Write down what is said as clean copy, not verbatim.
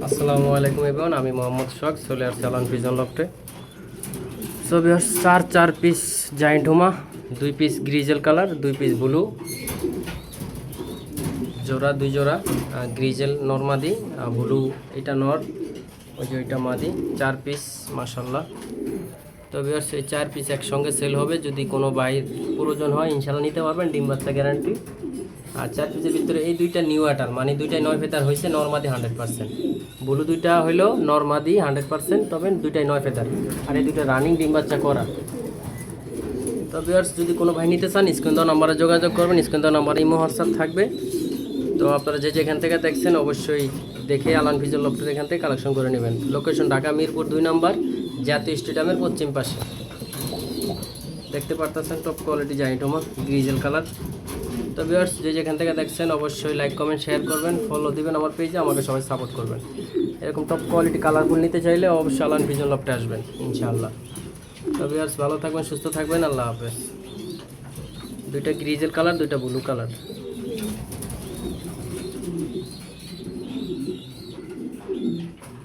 আসসালামু আলাইকুম এভরিওয়ান, আমি মোহাম্মদ শখ চলে আসছি আলান পিজন লফটে। সো ভিউয়ার্স, চার পিস জায়েন্ট হুমা, 2 piece grizzle colour, 2 piece blue, জোড়া 2 জোড়া গ্রিজেল নরমাদি, ব্লু এটা নর, ওই যে ওইটা মাদি, 4 পিস মাশাল্লাহ। তো ভিউয়ার্স, এই 4 পিস একসঙ্গে সেল হবে। যদি কোনো বাইর প্রয়োজন হয় ইনশাল্লাহ নিতে পারবেন, ডিম বাচ্চা গ্যারান্টি। আর 4 পিসের ভিতরে এই দুইটা নিউ অ্যাটাল, মানে দুইটাই 9 ফেদার হয়েছে, নরমাদি 100%, ব্লু দুইটা হইলো নরমাদি 100%, তবে দুইটাই 9 ফেদার, আর এই দুইটা রানিং ডিম বাচ্চা করা। তো ভিউয়ার্স, যদি কোনো ভাই নিতে চান স্ক্রিন দেওয়া নাম্বারে যোগাযোগ করবেন। স্ক্রিন দেওয়া নাম্বারে ইমো হোয়াটসঅ্যাপ থাকবে। তো আপনারা যেখান থেকে দেখছেন অবশ্যই দেখে আলান ফিজল লফটের এখান থেকে কালেকশন করে নেবেন। লোকেশন ঢাকা মিরপুর 2 নম্বর, জাতীয় স্টেডিয়ামের পশ্চিম পাশে। দেখতে পারতেছেন টপ কোয়ালিটি জায়েন্ট হুমা, গ্রিজেল কালার। তো ভিউয়ার্স, যেখান থেকে দেখছেন অবশ্যই লাইক কমেন্ট শেয়ার করবেন, ফলো দিবেন আমার পেজে, আমাকে সবাই সাপোর্ট করবেন। এরকম টপ কোয়ালিটি কালারফুল নিতে চাইলে অবশ্যই আলান ফিজন লফটে আসবেন ইনশাআল্লাহ। তো ভিউয়ার্স, ভালো থাকবেন, সুস্থ থাকবেন, আল্লাহ হাফেজ। দুইটা গ্রিজেল কালার, দুইটা ব্লু কালার।